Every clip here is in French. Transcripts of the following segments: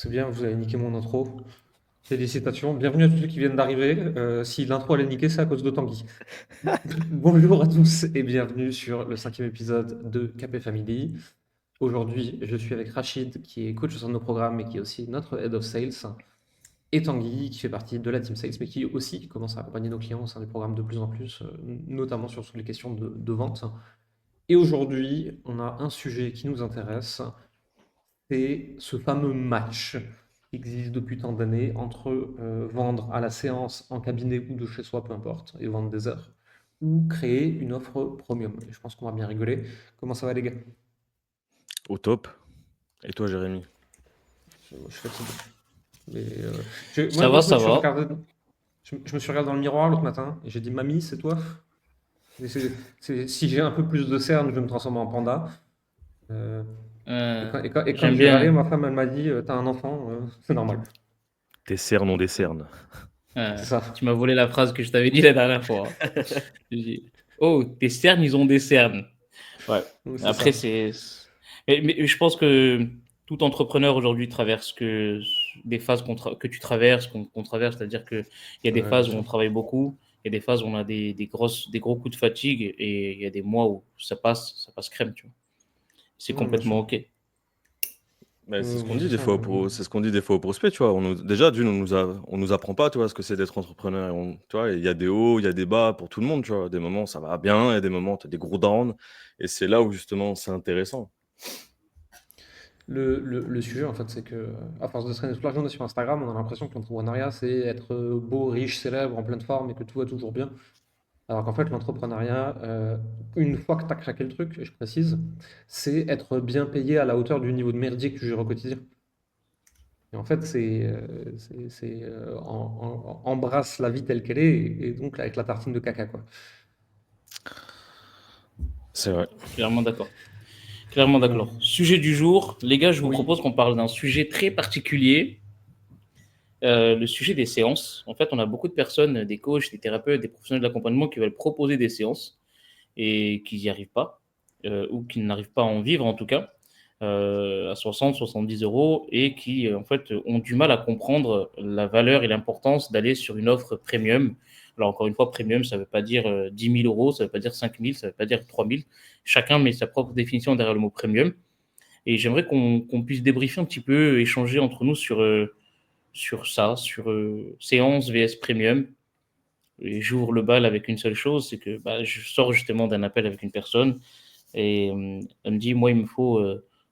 C'est bien, vous avez niqué mon intro. Félicitations. Bienvenue à tous ceux qui viennent d'arriver. Si l'intro elle est niquée, c'est à cause de Tanguy. Bonjour à tous et bienvenue sur le 5e épisode de KP Family. Aujourd'hui, je suis avec Rachid, qui est coach au sein de nos programmes et qui est aussi notre Head of Sales, et Tanguy, qui fait partie de la Team Sales, mais qui aussi commence à accompagner nos clients au sein des programmes de plus en plus, notamment sur toutes les questions de vente. Et aujourd'hui, on a un sujet qui nous intéresse, c'est ce fameux match qui existe depuis tant d'années entre vendre à la séance, en cabinet ou de chez soi, peu importe, et vendre des heures, ou créer une offre premium. Et je pense qu'on va bien rigoler. Comment ça va les gars? Au top. Et toi, Jérémy? Je suis fatigué. Mais, moi, Ça va, je me ça suis va. regardé, je me suis regardé dans le miroir l'autre matin et j'ai dit, Mamie, c'est toi? Et si j'ai un peu plus de cernes, je vais me transformer en panda. Euh, et quand J'aime j'ai râlé, bien. ma femme, elle m'a dit, t'as un enfant, c'est normal. Tes cernes ont des cernes. C'est ça. Tu m'as volé la phrase que je t'avais dit la dernière fois. J'ai dit, oh, tes cernes, ils ont des cernes. Ouais. C'est ça. Après, mais je pense que tout entrepreneur aujourd'hui traverse des phases que tu traverses, qu'on traverse. C'est-à-dire qu'il y a des Ouais, bien phases où sûr. on travaille beaucoup, il y a des phases où on a des gros coups de fatigue et il y a des mois où ça passe crème, tu vois. C'est Non, bien sûr. complètement OK. C'est ce qu'on Oui, dit c'est des ça. fois c'est ce qu'on dit des fois aux prospects, tu vois. Déjà, on nous apprend pas, tu vois, ce que c'est d'être entrepreneur. Tu vois, il y a des hauts, il y a des bas pour tout le monde, tu vois. Des moments, ça va bien, il y a des moments, tu as des gros downs. Et c'est là où, justement, c'est intéressant. Le sujet, en fait, c'est que, à force de traîner toute la journée sur Instagram, on a l'impression que l'entrepreneuriat, c'est être beau, riche, célèbre, en pleine forme et que tout va toujours bien. Alors qu'en fait, l'entrepreneuriat, une fois que tu as craqué le truc, et je précise, c'est être bien payé à la hauteur du niveau de merdier que tu gères au quotidien. Et en fait, embrasse la vie telle qu'elle est, et donc avec la tartine de caca, quoi. C'est vrai. Clairement d'accord. Clairement Bon, d'accord. Sujet du jour, les gars, je vous oui. propose qu'on parle d'un sujet très particulier, le sujet des séances. En fait, on a beaucoup de personnes, des coachs, des thérapeutes, des professionnels d'accompagnement qui veulent proposer des séances et qui n'y arrivent pas, ou qui n'arrivent pas à en vivre en tout cas, à 60, 70 euros, et qui en fait ont du mal à comprendre la valeur et l'importance d'aller sur une offre premium. Alors encore une fois, premium, ça ne veut pas dire 10 000 euros, ça ne veut pas dire 5 000, ça ne veut pas dire 3 000. Chacun met sa propre définition derrière le mot premium. Et j'aimerais qu'on puisse débriefer un petit peu, échanger entre nous sur ça, sur séance vs premium. Et j'ouvre le bal avec une seule chose, c'est que je sors justement d'un appel avec une personne et elle me dit, moi, il me faut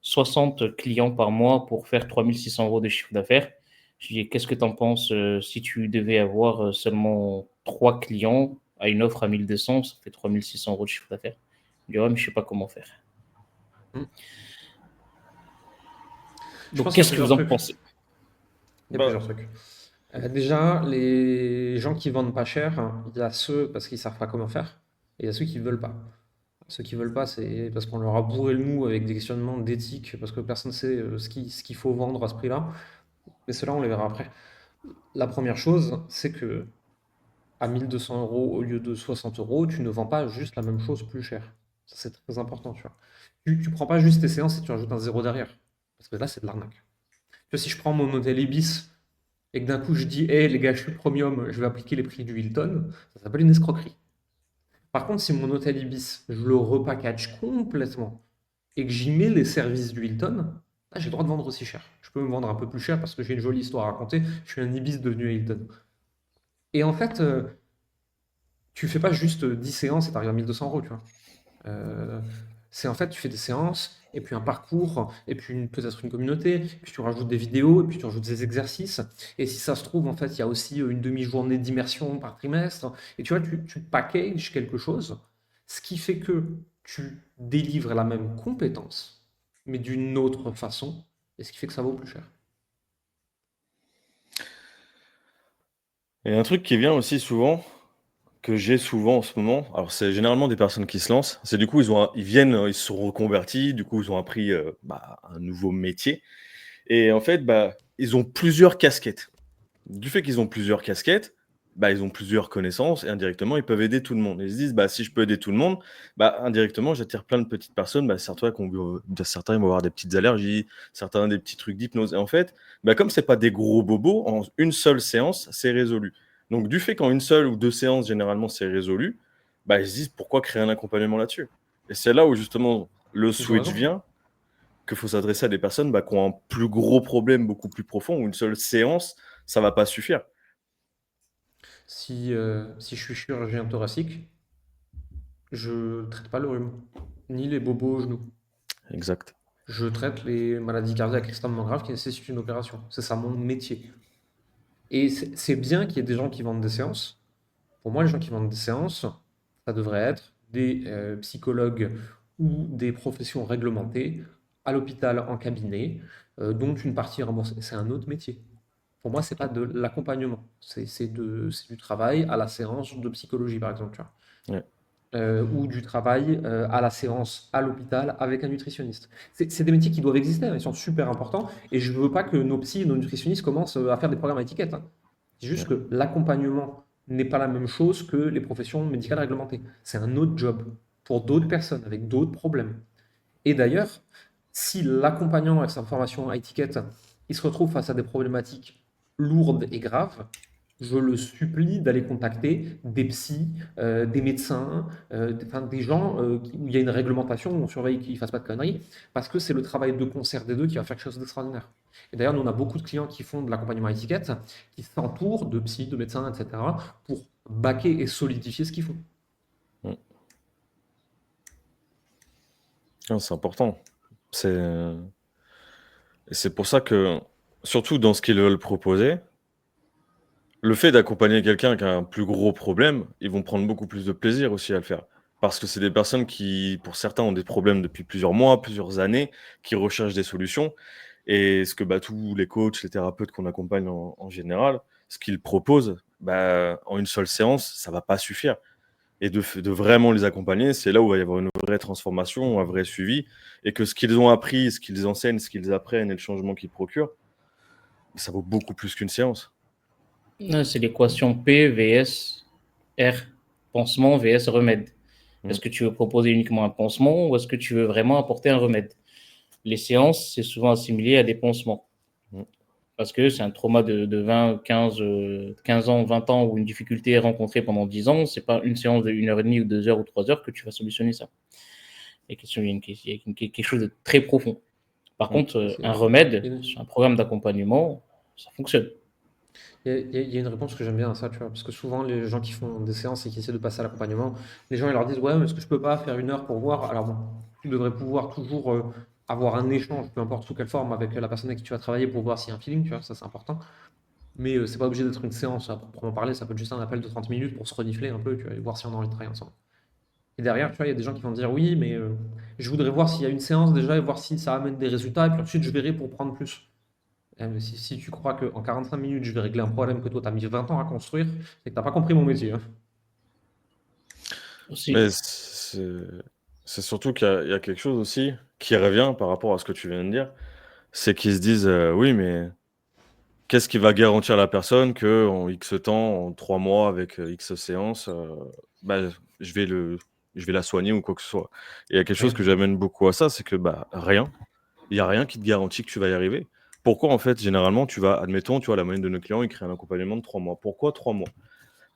60 clients par mois pour faire 3 600 euros de chiffre d'affaires. Je lui dis, qu'est-ce que tu en penses si tu devais avoir seulement 3 clients à une offre à 1200, ça fait 3 600 euros de chiffre d'affaires. Je lui dis, ouais, mais je ne sais pas comment faire. Hmm. Je Donc, pense qu'il y a qu'est-ce que plusieurs vous en trucs. pensez? Il y a plusieurs trucs. Déjà, les gens qui vendent pas cher, il y a ceux parce qu'ils savent pas comment faire, et il y a ceux qui veulent pas. Ceux qui veulent pas, c'est parce qu'on leur a bourré le mou avec des questionnements d'éthique, parce que personne ne sait ce qu'il faut vendre à ce prix-là. Mais cela, on les verra après. La première chose, c'est que à 1200 euros au lieu de 60 euros, tu ne vends pas juste la même chose plus cher. Ça, c'est très important, tu vois. Tu prends pas juste tes séances et tu rajoutes un zéro derrière. Parce que là, c'est de l'arnaque. Tu vois, si je prends mon hôtel Ibis et que d'un coup je dis, hé les gars, je suis premium, je vais appliquer les prix du Hilton, ça s'appelle une escroquerie. Par contre, si mon hôtel Ibis, je le repackage complètement et que j'y mets les services du Hilton, là, j'ai le droit de vendre aussi cher. Je peux me vendre un peu plus cher parce que j'ai une jolie histoire à raconter. Je suis un Ibis devenu Hilton. Et en fait, tu fais pas juste 10 séances et tu arrives à 1200 euros, tu vois. Euh, c'est en fait, tu fais des séances, et puis un parcours, et puis peut-être une communauté, puis tu rajoutes des vidéos, et puis tu rajoutes des exercices. Et si ça se trouve, en fait, il y a aussi une demi-journée d'immersion par trimestre. Et tu vois, tu packages quelque chose, ce qui fait que tu délivres la même compétence, mais d'une autre façon, et ce qui fait que ça vaut plus cher. Et un truc qui vient aussi souvent, que j'ai souvent en ce moment, alors c'est généralement des personnes qui se lancent, c'est du coup, ils viennent, ils se sont reconvertis, du coup, ils ont appris un nouveau métier. Et en fait, ils ont plusieurs casquettes. Du fait qu'ils ont plusieurs casquettes, bah, ils ont plusieurs connaissances et indirectement, ils peuvent aider tout le monde. Et ils se disent, bah, si je peux aider tout le monde, bah, indirectement, j'attire plein de petites personnes. Bah, certains, certains ils vont avoir des petites allergies, certains des petits trucs d'hypnose. Et en fait, bah, comme c'est pas des gros bobos, en une seule séance, c'est résolu. Donc, du fait qu'en une seule ou deux séances, généralement, c'est résolu, bah, ils se disent, pourquoi créer un accompagnement là-dessus? Et c'est là où, justement, le Ils ont switch raison. vient, qu'il faut s'adresser à des personnes bah, qui ont un plus gros problème, beaucoup plus profond, où une seule séance, ça va pas suffire. Si je suis chirurgien thoracique, je traite pas le rhume, ni les bobos au genou. Exact. Je traite les maladies cardiaques extrêmement graves qui nécessitent une opération. C'est ça mon métier. Et c'est bien qu'il y ait des gens qui vendent des séances. Pour moi, les gens qui vendent des séances, ça devrait être des psychologues ou des professions réglementées à l'hôpital en cabinet, dont une partie est remboursée. C'est un autre métier. Pour moi, c'est pas de l'accompagnement. C'est du travail à la séance de psychologie, par exemple, tu vois. Ouais. Ou du travail à la séance à l'hôpital avec un nutritionniste. C'est des métiers qui doivent exister, hein, ils sont super importants. Et je ne veux pas que nos psys et nos nutritionnistes commencent à faire des programmes à étiquette, hein. C'est juste Ouais. que l'accompagnement n'est pas la même chose que les professions médicales réglementées. C'est un autre job pour d'autres personnes avec d'autres problèmes. Et d'ailleurs, si l'accompagnant avec sa formation à étiquette, il se retrouve face à des problématiques lourdes et graves, je le supplie d'aller contacter des psys, des médecins, enfin, des gens où il y a une réglementation, où on surveille qu'ils ne fassent pas de conneries, parce que c'est le travail de concert des deux qui va faire quelque chose d'extraordinaire. Et d'ailleurs, nous, on a beaucoup de clients qui font de l'accompagnement à étiquette, qui s'entourent de psys, de médecins, etc., pour baquer et solidifier ce qu'ils font. Mm. Non, c'est important. C'est pour ça que, surtout dans ce qu'ils veulent proposer, le fait d'accompagner quelqu'un qui a un plus gros problème, ils vont prendre beaucoup plus de plaisir aussi à le faire. Parce que c'est des personnes qui, pour certains, ont des problèmes depuis plusieurs mois, plusieurs années, qui recherchent des solutions. Et ce que bah, tous les coachs, les thérapeutes qu'on accompagne en général, ce qu'ils proposent, bah, en une seule séance, ça va pas suffire. Et de vraiment les accompagner, c'est là où il va y avoir une vraie transformation, un vrai suivi, et que ce qu'ils ont appris, ce qu'ils enseignent, ce qu'ils apprennent et le changement qu'ils procurent, ça vaut beaucoup plus qu'une séance. C'est l'équation P vs R, pansement vs remède. Est-ce que tu veux proposer uniquement un pansement ou est-ce que tu veux vraiment apporter un remède? Les séances, c'est souvent assimilé à des pansements. Mm. Parce que c'est un trauma de 20, 15 ans, 20 ans ou une difficulté rencontrée pendant 10 ans, c'est pas une séance de 1h30 ou 2 heures ou 3 heures que tu vas solutionner ça. Il y a quelque chose de très profond. Par contre, un remède, sur un programme d'accompagnement, ça fonctionne. Il y a une réponse que j'aime bien à ça, tu vois, parce que souvent les gens qui font des séances et qui essaient de passer à l'accompagnement, les gens ils leur disent ouais, mais est-ce que je peux pas faire 1 heure pour voir? Alors bon, tu devrais pouvoir toujours avoir un échange, peu importe sous quelle forme, avec la personne avec qui tu vas travailler pour voir s'il y a un feeling, tu vois, ça c'est important. Mais c'est pas obligé d'être une séance à proprement parler, ça peut être juste un appel de 30 minutes pour se renifler un peu, tu vois, et voir si on a envie de travailler ensemble. Et derrière, tu vois, il y a des gens qui vont dire oui, mais je voudrais voir s'il y a une séance déjà et voir si ça amène des résultats, et puis ensuite je verrai pour prendre plus. Mais si tu crois qu'en 45 minutes, je vais régler un problème que toi, tu as mis 20 ans à construire, c'est que tu n'as pas compris mon métier, hein. Mais c'est surtout qu'il y a quelque chose aussi qui revient par rapport à ce que tu viens de dire, c'est qu'ils se disent oui, mais qu'est-ce qui va garantir à la personne qu'en X temps, en 3 mois, avec X séances, bah, je vais la soigner ou quoi que ce soit. Et il y a quelque chose que j'amène beaucoup à ça, c'est que bah, rien. Il n'y a rien qui te garantit que tu vas y arriver. Pourquoi, en fait, généralement, admettons, tu vois, la moyenne de nos clients, ils créent un accompagnement de 3 mois. Pourquoi 3 mois?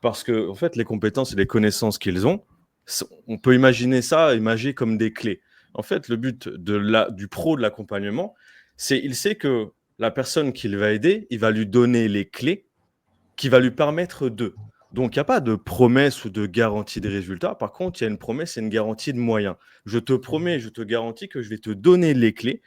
Parce que, en fait, les compétences et les connaissances qu'ils ont, on peut imaginer ça, imager comme des clés. En fait, le but du pro de l'accompagnement, c'est il sait que la personne qu'il va aider, il va lui donner les clés qui va lui permettre de. Donc, il n'y a pas de promesse ou de garantie de résultats. Par contre, il y a une promesse et une garantie de moyens. Je te promets, je te garantis que je vais te donner les clés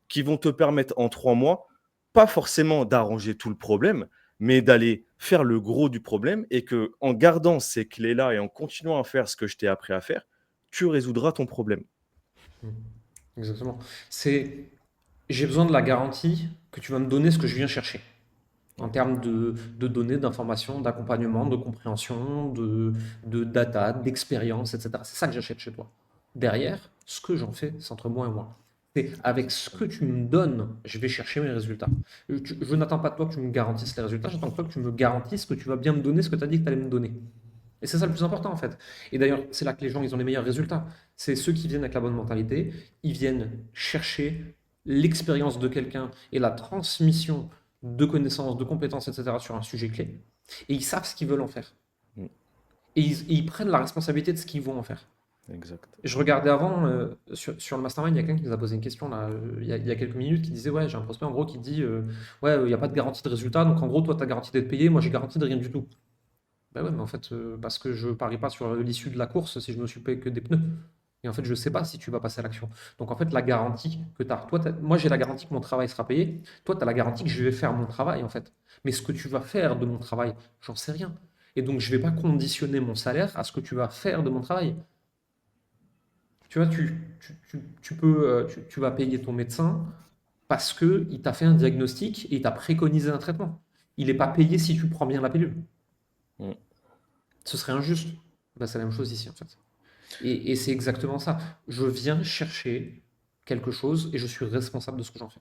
qui vont te permettre en 3 mois, pas forcément d'arranger tout le problème, mais d'aller faire le gros du problème et que en gardant ces clés-là et en continuant à faire ce que je t'ai appris à faire, tu résoudras ton problème. Exactement. J'ai besoin de la garantie que tu vas me donner ce que je viens chercher en termes de données, d'informations, d'accompagnement, de compréhension, de data, d'expérience, etc. C'est ça que j'achète chez toi. Derrière, ce que j'en fais, c'est entre moi et moi. C'est avec ce que tu me donnes, je vais chercher mes résultats. Je n'attends pas de toi que tu me garantisses les résultats, j'attends de toi que tu me garantisses que tu vas bien me donner ce que tu as dit que tu allais me donner. Et c'est ça le plus important en fait. Et d'ailleurs, c'est là que les gens, ils ont les meilleurs résultats. C'est ceux qui viennent avec la bonne mentalité, ils viennent chercher l'expérience de quelqu'un et la transmission de connaissances, de compétences, etc. sur un sujet clé. Et ils savent ce qu'ils veulent en faire. Mm. Et ils prennent la responsabilité de ce qu'ils vont en faire. Exact. Je regardais avant, sur le mastermind, il y a quelqu'un qui nous a posé une question là, il y a quelques minutes, qui disait, ouais, j'ai un prospect en gros qui dit, ouais, il n'y a pas de garantie de résultat, donc en gros, toi, tu as garantie d'être payé, moi, j'ai garantie de rien du tout. Ben ouais, mais en fait, parce que je parie pas sur l'issue de la course si je me suis payé que des pneus. Et en fait, je sais pas si tu vas passer à l'action. Donc en fait, la garantie que tu as, moi j'ai la garantie que mon travail sera payé, toi tu as la garantie que je vais faire mon travail en fait. Mais ce que tu vas faire de mon travail, j'en sais rien. Et donc je vais pas conditionner mon salaire à ce que tu vas faire de mon travail. Tu vois, tu vas payer ton médecin parce que il t'a fait un diagnostic et il t'a préconisé un traitement. Il n'est pas payé si tu prends bien la pilule. Mm. Ce serait injuste. Ben, c'est la même chose ici, en fait. Et c'est exactement ça. Je viens chercher quelque chose et je suis responsable de ce que j'en fais.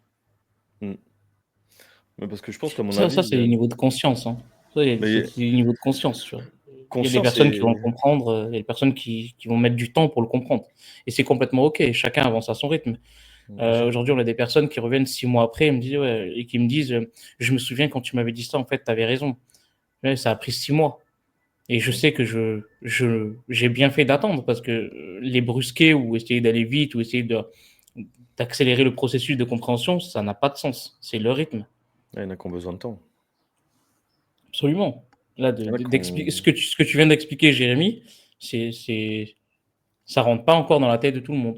Mm. Mais parce que je pense qu'à mon Ça, avis, c'est les niveaux de conscience. Hein. Ça, mais c'est les niveaux de conscience. Tu vois. Il y a des conscience personnes qui vont et le comprendre, il y a des personnes qui vont mettre du temps pour le comprendre. Et c'est complètement OK. Chacun avance à son rythme. bien sûr. Aujourd'hui, on a des personnes qui reviennent 6 mois après et qui me disent je me souviens quand tu m'avais dit ça, en fait, tu avais raison. Ouais, ça a pris 6 mois. Et je sais que j'ai bien fait d'attendre parce que les brusquer ou essayer d'aller vite ou essayer d'accélérer le processus de compréhension, ça n'a pas de sens. C'est le rythme. Il y en a qui ont besoin de temps. Absolument. Là, Il y en a qui d'expliquer ont... ce que tu viens d'expliquer, Jérémy, ça rentre pas encore dans la tête de tout le monde.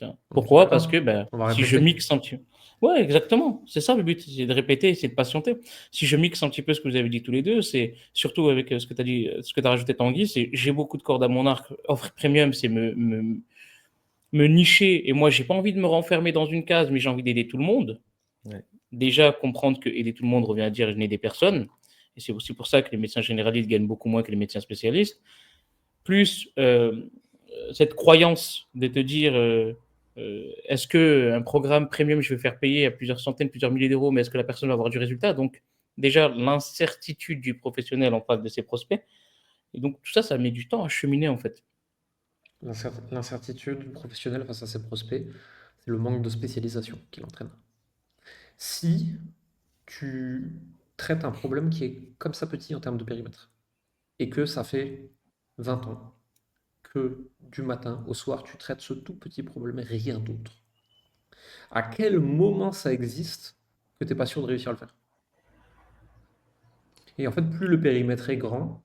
Donc, Pourquoi? d'accord. Parce que ben, On va si je répéter. mixe un petit peu. Ouais, exactement. C'est ça le but, c'est de répéter, c'est de patienter. Si je mixe un petit peu ce que vous avez dit tous les deux, c'est surtout avec ce que tu as dit, ce que tu as rajouté Tanguy, c'est j'ai beaucoup de cordes à mon arc. Offre premium, c'est me nicher. Et moi, j'ai pas envie de me renfermer dans une case, mais j'ai envie d'aider tout le monde. Ouais. Déjà, comprendre que aider tout le monde revient à dire je n'ai des personnes. Et c'est aussi pour ça que les médecins généralistes gagnent beaucoup moins que les médecins spécialistes. Plus cette croyance de te dire est-ce qu'un programme premium, je vais faire payer à plusieurs centaines, plusieurs milliers d'euros, mais est-ce que la personne va avoir du résultat? Donc, déjà, l'incertitude du professionnel en face de ses prospects. Et donc, tout ça, ça met du temps à cheminer, en fait. L'incertitude professionnelle face à ses prospects, c'est le manque de spécialisation qui l'entraîne. Si tu traites un problème qui est comme ça petit en termes de périmètre, et que ça fait 20 ans que du matin au soir, tu traites ce tout petit problème et rien d'autre, à quel moment ça existe que tu n'es pas sûr de réussir à le faire? Et en fait, plus le périmètre est grand,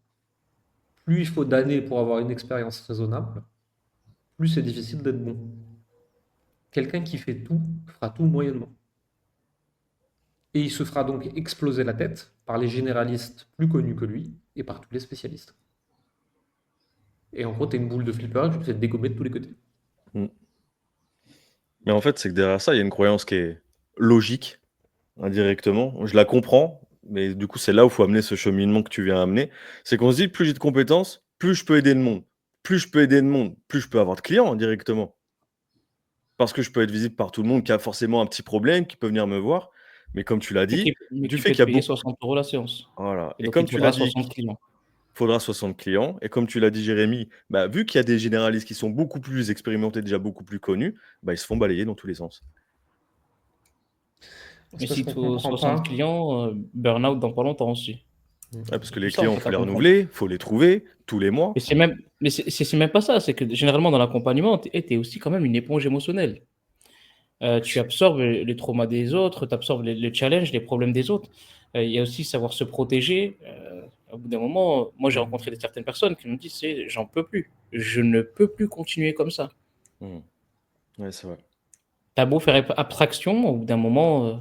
plus il faut d'années pour avoir une expérience raisonnable, plus c'est difficile d'être bon. Quelqu'un qui fait tout fera tout moyennement. Et il se fera donc exploser la tête par les généralistes plus connus que lui et par tous les spécialistes. Et en gros, tu es une boule de flipper et tu te fais dégommer de tous les côtés. Mm. Mais en fait, c'est que derrière ça, il y a une croyance qui est logique, indirectement. Je la comprends, mais du coup, c'est là où il faut amener ce cheminement que tu viens amener. C'est qu'on se dit, plus j'ai de compétences, plus je peux aider le monde. Plus je peux aider le monde, plus je peux avoir de clients indirectement. Parce que je peux être visible par tout le monde qui a forcément un petit problème, qui peut venir me voir. Mais comme tu l'as dit, Mais du qui fait peut qu'il te y a payer beaucoup... 60 € la séance. Voilà. Et Et donc, comme il te tu l'as faudra dit, 60 clients. faudra 60 clients. Et comme tu l'as dit, Jérémy, bah, vu qu'il y a des généralistes qui sont beaucoup plus expérimentés, déjà beaucoup plus connus, bah, ils se font balayer dans tous les sens. C'est Mais parce s'il te qu'on faut comprend 60 pas. clients, burn-out dans pas longtemps aussi. Ouais, parce que Tout les ça, en clients, il fait, faut à les comprendre. renouveler, il faut les trouver tous les mois. Mais c'est même pas ça. C'est que généralement, dans l'accompagnement, tu es aussi quand même une éponge émotionnelle. Tu absorbes les traumas des autres, tu absorbes les challenges, les problèmes des autres. Il y a aussi savoir se protéger. Au bout d'un moment, moi, j'ai rencontré certaines personnes qui me disent j'en peux plus. Je ne peux plus continuer comme ça. Mmh. Ouais, c'est vrai. T'as beau faire abstraction, au bout d'un moment,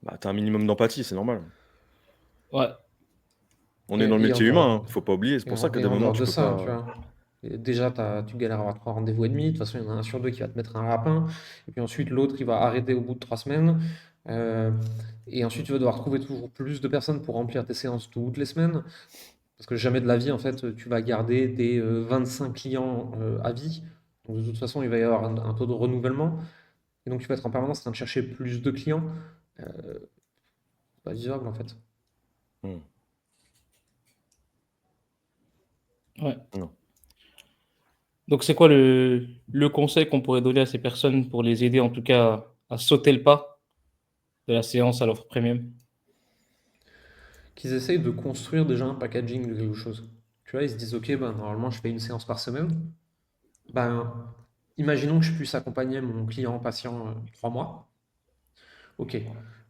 Bah, tu as un minimum d'empathie, c'est normal. ouais. On est dans le Et métier en dehors, humain, faut pas oublier. C'est pour ça qu'à et des en moments, dehors tu de peux ça, tu pas. vois. Et déjà, tu galères à avoir 3 rendez-vous et demi. De toute façon, il y en a un sur deux qui va te mettre un lapin. Et puis ensuite, l'autre, il va arrêter au bout de 3 semaines. Euh, et ensuite, tu vas devoir trouver toujours plus de personnes pour remplir tes séances toutes les semaines. Parce que jamais de la vie, en fait, tu vas garder tes 25 clients à vie. Donc, de toute façon, il va y avoir un taux de renouvellement. Et donc, tu vas être en permanence en train de chercher plus de clients. C'est pas vivable, en fait. Hmm. Ouais. Non. Donc, c'est quoi le conseil qu'on pourrait donner à ces personnes pour les aider, en tout cas, à sauter le pas de la séance à l'offre premium? Qu'ils essayent de construire déjà un packaging de quelque chose. Tu vois, ils se disent, ok, ben, normalement, je fais une séance par semaine. Ben, imaginons que je puisse accompagner mon client patient 3 mois. Ok.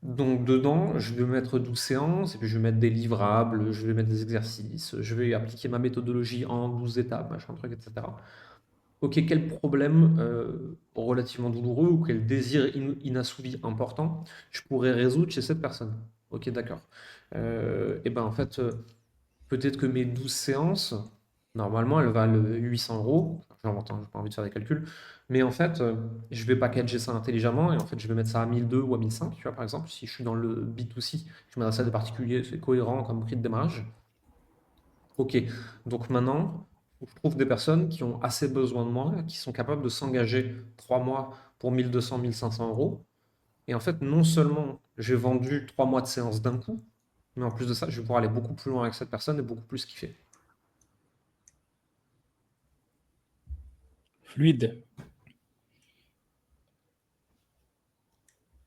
Donc dedans, je vais mettre 12 séances, et puis je vais mettre des livrables, je vais mettre des exercices, je vais appliquer ma méthodologie en 12 étapes, machin truc, etc. Ok, quel problème relativement douloureux ou quel désir inassouvi important je pourrais résoudre chez cette personne? Ok, d'accord. Et ben en fait, peut-être que mes 12 séances, normalement, elles valent 800 euros. J'invente, hein, j'ai pas envie de faire des calculs. Mais en fait, je vais packager ça intelligemment et en fait, je vais mettre ça à 1002 ou à 1005, tu vois, par exemple. Si je suis dans le B2C, je m'adresse à des particuliers, c'est cohérent comme prix de démarrage. Ok, donc maintenant, faut que je trouve des personnes qui ont assez besoin de moi, qui sont capables de s'engager 3 mois pour 1200, 1500 euros. Et en fait, non seulement j'ai vendu 3 mois de séance d'un coup, mais en plus de ça, je vais pouvoir aller beaucoup plus loin avec cette personne et beaucoup plus kiffer. Fluide.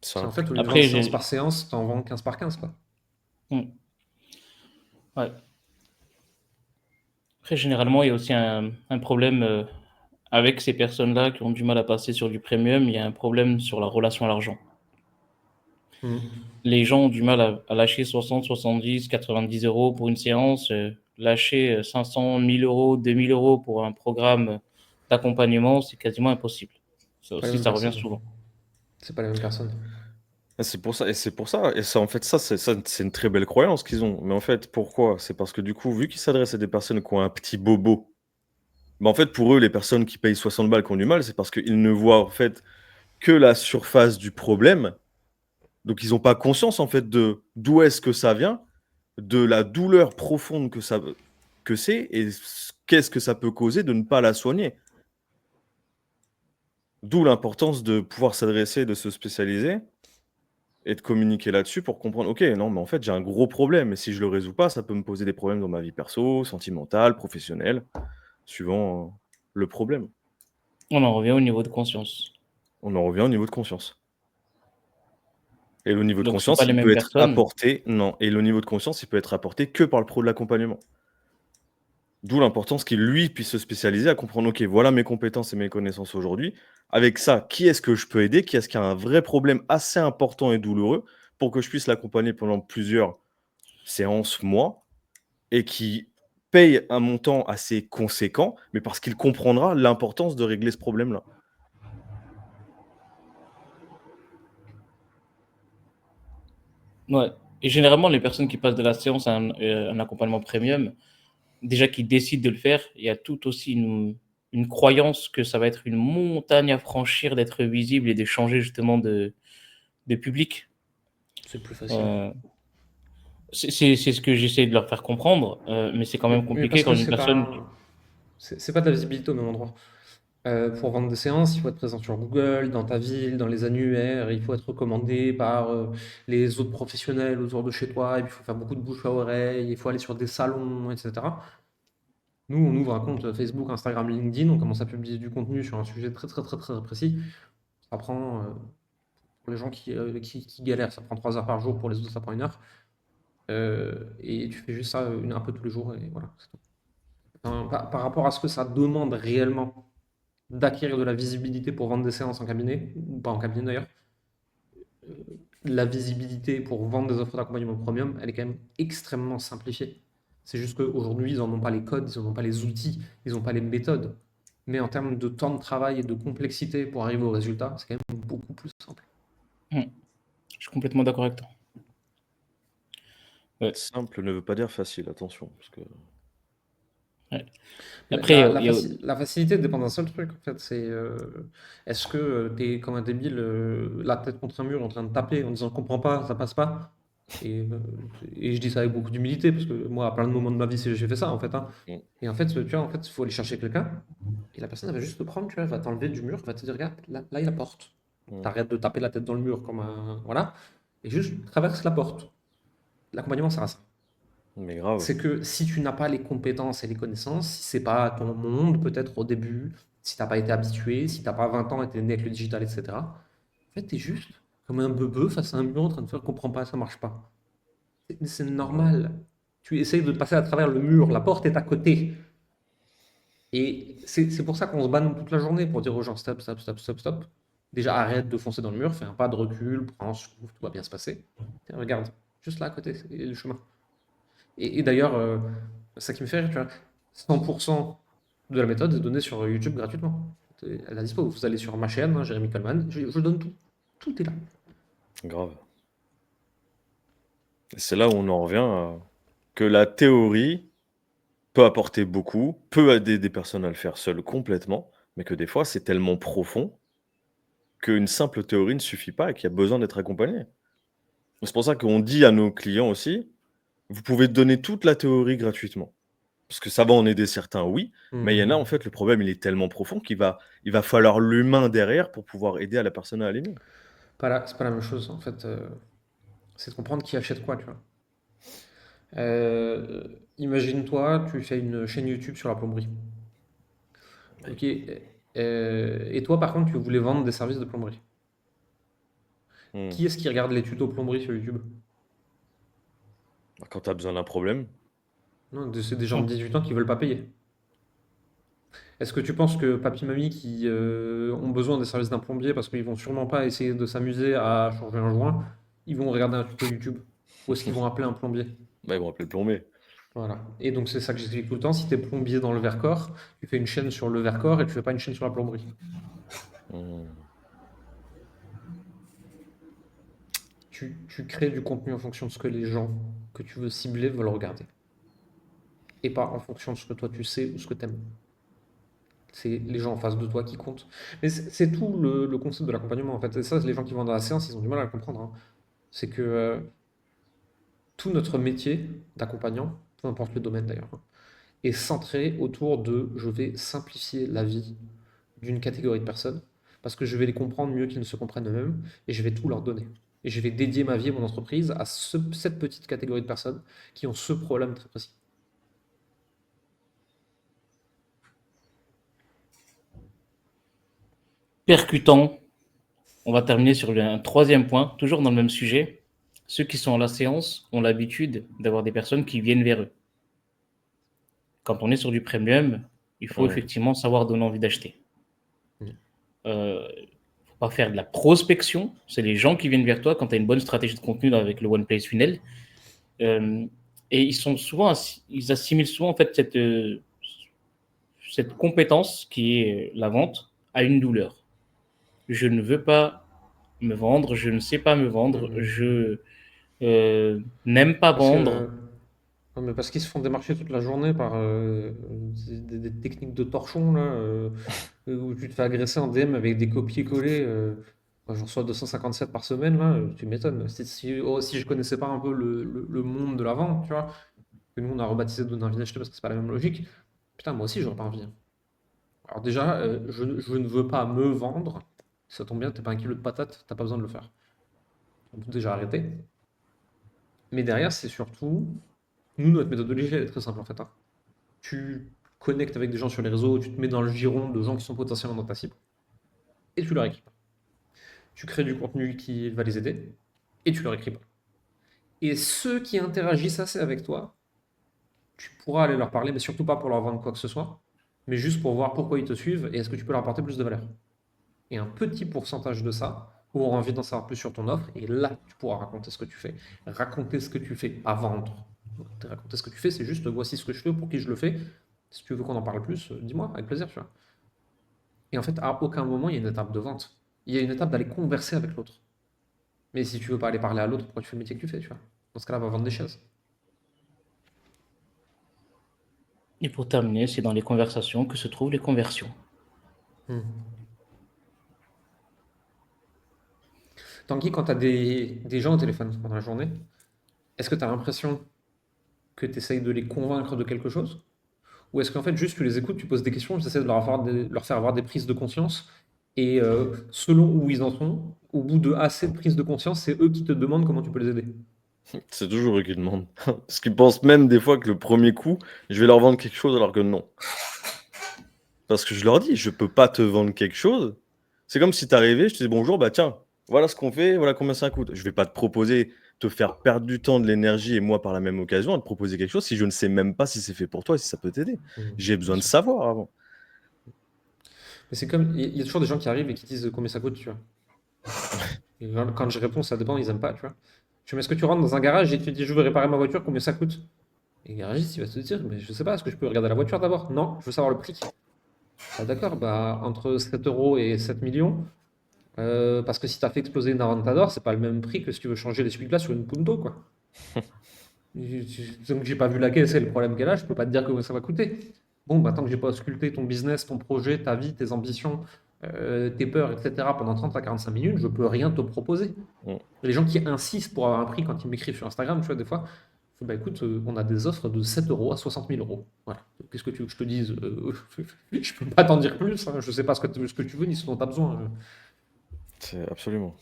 Parce qu'en Simple. fait, au lieu de vendre Après, séance par séance, tu en vends 15 par 15, quoi. Hmm. Ouais. Après, généralement, il y a aussi un problème avec ces personnes-là qui ont du mal à passer sur du premium. Il y a un problème sur la relation à l'argent. Les gens ont du mal à lâcher 60, 70, 90 euros pour une séance, lâcher 500, 1000 euros, 2000 euros pour un programme d'accompagnement, c'est quasiment impossible. Ça Pas les aussi, mêmes ça revient personnes. souvent. C'est pas les mêmes personnes. C'est pour ça, et ça, en fait, c'est une très belle croyance qu'ils ont. Mais en fait, pourquoi? C'est parce que du coup, vu qu'ils s'adressent à des personnes qui ont un petit bobo, bah, en fait, pour eux, les personnes qui payent 60 balles qui ont du mal, c'est parce qu'ils ne voient en fait que la surface du problème. Donc, ils n'ont pas conscience en fait de d'où est-ce que ça vient, de la douleur profonde que c'est et qu'est-ce que ça peut causer de ne pas la soigner. D'où l'importance de pouvoir s'adresser, de se spécialiser et de communiquer là-dessus pour comprendre: «OK, non, mais en fait, j'ai un gros problème et si je le résous pas, ça peut me poser des problèmes dans ma vie perso, sentimentale, professionnelle», suivant, le problème. On en revient au niveau de conscience. On en revient au niveau de conscience et le niveau de Donc, c'est pas conscience, les il peut mêmes être personnes. apporté non et le niveau de conscience, il peut être apporté que par le pro de l'accompagnement. D'où l'importance qu'il, lui, puisse se spécialiser à comprendre: «OK, voilà mes compétences et mes connaissances aujourd'hui. Avec ça, qui est-ce que je peux aider? Qui est-ce qui a un vrai problème assez important et douloureux pour que je puisse l'accompagner pendant plusieurs séances, mois et qui paye un montant assez conséquent, mais parce qu'il comprendra l'importance de régler ce problème-là». Ouais. Et généralement, les personnes qui passent de la séance à un accompagnement premium, déjà qui décident de le faire, il y a tout aussi une croyance que ça va être une montagne à franchir, d'être visible et de changer justement de public. C'est plus facile. Euh, c'est ce que j'essaie de leur faire comprendre, mais c'est quand même Mais parce compliqué quand que une personne. c'est pas de la visibilité au même endroit. Pour vendre des séances, il faut être présent sur Google, dans ta ville, dans les annuaires, il faut être recommandé par les autres professionnels autour de chez toi, et puis il faut faire beaucoup de bouche à oreille, il faut aller sur des salons, etc. Nous, on ouvre un compte Facebook, Instagram, LinkedIn, on commence à publier du contenu sur un sujet très très très très précis. Ça prend, pour les gens qui galèrent, ça prend 3 heures par jour, pour les autres, ça prend 1 heure. Et tu fais juste ça un peu tous les jours, et voilà, c'est tout. Enfin, par rapport à ce que ça demande réellement d'acquérir de la visibilité pour vendre des séances en cabinet, ou pas en cabinet d'ailleurs, euh, la visibilité pour vendre des offres d'accompagnement premium, elle est quand même extrêmement simplifiée. C'est juste qu'aujourd'hui, ils n'en ont pas les codes, ils n'en ont pas les outils, ils n'ont pas les méthodes. Mais en termes de temps de travail et de complexité pour arriver au résultat, c'est quand même beaucoup plus simple. Je suis complètement d'accord avec toi. Ouais. Simple ne veut pas dire facile, attention, parce que Ouais. La, Après, la- la la facilité dépend d'un seul truc, en fait. C'est est-ce que tu es comme un débile, la tête contre un mur, en train de taper en disant je comprends pas, ça passe pas. Et je dis ça avec beaucoup d'humilité, parce que moi, à plein de moments de ma vie, j'ai fait ça, en fait, hein. mmh, Et en fait, tu vois, en fait, il faut aller chercher quelqu'un, et la personne, elle va juste te prendre, tu vois, elle va t'enlever du mur, elle va te dire, regarde, là, il y a la porte. Mm. T'arrêtes de taper la tête dans le mur comme un. Voilà. Et juste traverse la porte. L'accompagnement sert à ça. Mais grave. C'est que si tu n'as pas les compétences et les connaissances, si c'est pas ton monde peut-être au début, si t'as pas été habitué, si t'as pas 20 ans et t'es né avec le digital, etc. En fait, t'es juste comme un bebeu face à un mur en train de faire comprends pas, ça marche pas. C'est Ouais. normal. Tu essayes de passer à travers le mur, la porte est à côté. Et c'est pour ça qu'on se banne toute la journée pour dire aux gens stop, stop, stop, stop, stop. Déjà, arrête de foncer dans le mur, fais un pas de recul, prends un souffle, tout va bien se passer. Tiens, regarde, juste là à côté, c'est le chemin. Et d'ailleurs, ça qui me fait rire, tu vois, 100% de la méthode est donnée sur YouTube gratuitement. Elle a dispo. Vous allez sur ma chaîne, hein, Jérémy Coleman, je donne tout. Tout est là. Grave. Et c'est là où on en revient à que la théorie peut apporter beaucoup, peut aider des personnes à le faire seules complètement, mais que des fois, c'est tellement profond qu'une simple théorie ne suffit pas et qu'il y a besoin d'être accompagné. C'est pour ça qu'on dit à nos clients aussi: «Vous pouvez donner toute la théorie gratuitement». Parce que ça va en aider certains, oui, mais il y en a, en Mhm. fait, le problème, il est tellement profond il va falloir l'humain derrière pour pouvoir aider à la personne à aller mieux. C'est pas la même chose, en fait. C'est de comprendre qui achète quoi, tu vois. Imagine-toi, tu fais une chaîne YouTube sur la plomberie. Oui. Ok. Et toi, par contre, tu voulais vendre des services de plomberie. Mmh. Qui est-ce qui regarde les tutos plomberie sur YouTube? Bah, quand tu as besoin d'un problème, Non, c'est des gens de 18 ans qui veulent pas payer. Est-ce que tu penses que papy, mamie qui ont besoin des services d'un plombier parce qu'ils vont sûrement pas essayer de s'amuser à changer un joint, ils vont regarder un tuto YouTube? Ou est-ce qu'ils vont appeler un plombier? bah, ils vont appeler le plombier. Voilà. Et donc c'est ça que j'explique tout le temps. Si tu es plombier dans le Vercors, tu fais une chaîne sur le Vercors et tu fais pas une chaîne sur la plomberie. Mmh. Tu crées du contenu en fonction de ce que les gens que tu veux cibler veulent regarder. Et pas en fonction de ce que toi tu sais ou ce que tu aimes. C'est les gens en face de toi qui comptent. Mais c'est tout le concept de l'accompagnement en fait. Et ça, les gens qui vont dans la séance, ils ont du mal à le comprendre, hein. C'est que tout notre métier d'accompagnant, peu importe le domaine d'ailleurs, hein, est centré autour de je vais simplifier la vie d'une catégorie de personnes parce que je vais les comprendre mieux qu'ils ne se comprennent eux-mêmes et je vais tout leur donner. Et je vais dédier ma vie et mon entreprise à cette petite catégorie de personnes qui ont ce problème très précis. Percutant. On va terminer sur un troisième point, toujours dans le même sujet. Ceux qui sont à la séance ont l'habitude d'avoir des personnes qui viennent vers eux. Quand on est sur du premium, il faut Ouais. effectivement savoir donner envie d'acheter. Mm. Faut pas faire de la prospection. C'est les gens qui viennent vers toi quand tu as une bonne stratégie de contenu avec le One Place Funnel. Euh, et ils sont souvent, ils assimilent souvent en fait cette compétence qui est la vente à une douleur. Je ne veux pas me vendre, je ne sais pas me vendre, Mhm. je n'aime pas Parce que, vendre. non, mais parce qu'ils se font démarcher toute la journée par des techniques de torchon, là, où tu te fais agresser en DM avec des copier-coller. Moi, j'en reçois 257 par semaine, là, tu m'étonnes. Si je connaissais pas un peu le monde de la vente, tu vois, que nous on a rebaptisé Donner envie d'acheter parce que c'est pas la même logique, putain, moi aussi j'aurais pas envie, hein. Alors, déjà, je ne veux pas me vendre. Ça tombe bien, t'es pas un kilo de patates, t'as pas besoin de le faire. On peut déjà arrêter. Mais derrière, c'est surtout. Nous, notre méthodologie, elle est très simple en fait, hein. Tu connectes avec des gens sur les réseaux, tu te mets dans le giron de gens qui sont potentiellement dans ta cible et tu leur équipes. Tu crées du contenu qui va les aider et tu leur équipes. Et ceux qui interagissent assez avec toi, tu pourras aller leur parler, mais surtout pas pour leur vendre quoi que ce soit, mais juste pour voir pourquoi ils te suivent et est-ce que tu peux leur apporter plus de valeur. Et un petit pourcentage de ça aura envie d'en savoir plus sur ton offre et là, tu pourras raconter ce que tu fais. Raconter ce que tu fais, pas vendre. Raconter ce que tu fais, c'est juste voici ce que je fais, pour qui je le fais. Si tu veux qu'on en parle plus, dis-moi, avec plaisir, tu vois. Et en fait, à aucun moment, il y a une étape de vente. Il y a une étape d'aller converser avec l'autre. Mais si tu veux pas aller parler à l'autre, pourquoi tu fais le métier que tu fais, tu vois? Dans ce cas-là, va vendre des chaises. Et pour terminer, c'est dans les conversations que se trouvent les conversions. Hmm. Tanguy, quand tu as des gens au téléphone pendant la journée, est-ce que tu as l'impression que tu essayes de les convaincre de quelque chose? Ou est-ce qu'en fait, juste tu les écoutes, tu poses des questions, tu essaies de leur faire avoir des prises de conscience Et selon où ils en sont, au bout de assez de prise de conscience, c'est eux qui te demandent comment tu peux les aider. C'est toujours eux qui demandent. Parce qu'ils pensent même des fois que le premier coup, je vais leur vendre quelque chose alors que non. Parce que je leur dis, je peux pas te vendre quelque chose. C'est comme si tu arrivais, je te dis bonjour, bah tiens, voilà ce qu'on fait, voilà combien ça coûte. Je vais pas te proposer, te faire perdre du temps, de l'énergie et moi par la même occasion à te proposer quelque chose si je ne sais même pas si c'est fait pour toi et si ça peut t'aider. J'ai besoin de savoir avant. Mais c'est comme, il y a toujours des gens qui arrivent et qui disent combien ça coûte, tu vois. Et quand je réponds, ça dépend, ils aiment pas, tu vois. Tu mets, est-ce que tu rentres dans un garage et tu dis, je veux réparer ma voiture, combien ça coûte? Et le garagiste, il va te dire, mais je sais pas, est-ce que je peux regarder la voiture d'abord? Non, je veux savoir le prix. Ah, d'accord, bah, entre 7 euros et 7 millions, parce que si tu as fait exploser une Aventador, c'est pas le même prix que si tu veux changer l'essuie-glace sur une Punto, quoi. Tant que j'ai pas vu la caisse et le problème qu'elle a, je peux pas te dire combien ça va coûter. Bon, bah, tant que j'ai pas ausculté ton business, ton projet, ta vie, tes ambitions, tes peurs, etc. pendant 30 à 45 minutes, je peux rien te proposer. Mm. Les gens qui insistent pour avoir un prix quand ils m'écrivent sur Instagram, tu vois, des fois, je fais, bah écoute, on a des offres de 7 euros à 60 000 euros. Voilà. Qu'est-ce que tu veux que je te dise? Je peux pas t'en dire plus, hein. Je sais pas ce que tu veux ni ce dont tu as besoin. C'est absolument.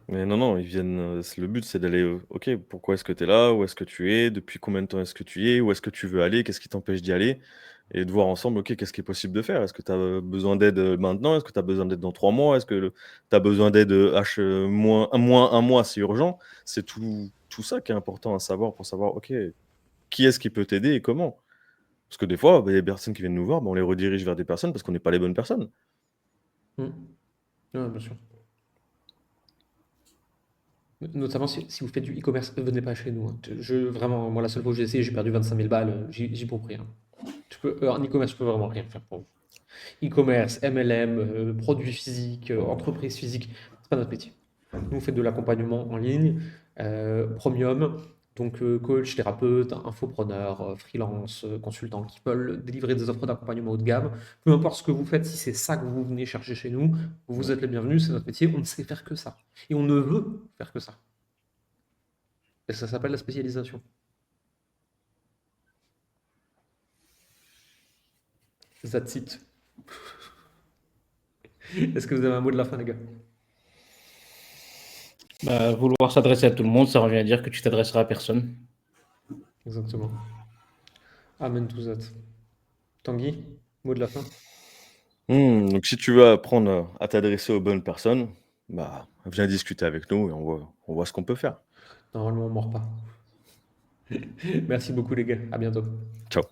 Mais non, non, ils viennent. Le but, c'est d'aller. Ok, pourquoi est-ce que tu es là? Où est-ce que tu es? Depuis combien de temps est-ce que tu y es? Où est-ce que tu veux aller? Qu'est-ce qui t'empêche d'y aller? Et de voir ensemble, ok, qu'est-ce qui est possible de faire? Est-ce que tu as besoin d'aide maintenant? Est-ce que tu as besoin d'aide dans 3 mois? Est-ce que tu as besoin d'aide moins un mois, c'est urgent? C'est tout ça qui est important à savoir pour savoir, ok, qui est-ce qui peut t'aider et comment? Parce que des fois, bah, il y a des personnes qui viennent nous voir, bah, on les redirige vers des personnes parce qu'on n'est pas les bonnes personnes. Ouais, bien sûr. Notamment si vous faites du e-commerce, ne venez pas chez nous, hein. Vraiment, moi, la seule fois que j'ai essayé, j'ai perdu 25 000 balles. J'y pour rien. En e-commerce, je peux vraiment rien faire pour vous. E-commerce, MLM, produits physiques, entreprise physique, c'est pas notre métier. Nous, on fait de l'accompagnement en ligne, premium, donc coach, thérapeute, infopreneur, freelance, consultant qui veulent délivrer des offres d'accompagnement haut de gamme. Peu importe ce que vous faites, si c'est ça que vous venez chercher chez nous, vous êtes les bienvenus, c'est notre métier, on ne sait faire que ça. Et on ne veut faire que ça. Et ça s'appelle la spécialisation. That's it. Est-ce que vous avez un mot de la fin, les gars? Bah, vouloir s'adresser à tout le monde, ça revient à dire que tu t'adresseras à personne. Exactement. Amen to that. Tanguy, mot de la fin? Donc si tu veux apprendre à t'adresser aux bonnes personnes, bah, viens discuter avec nous et on voit ce qu'on peut faire. Normalement, on ne mord pas. Merci beaucoup, les gars. À bientôt. Ciao.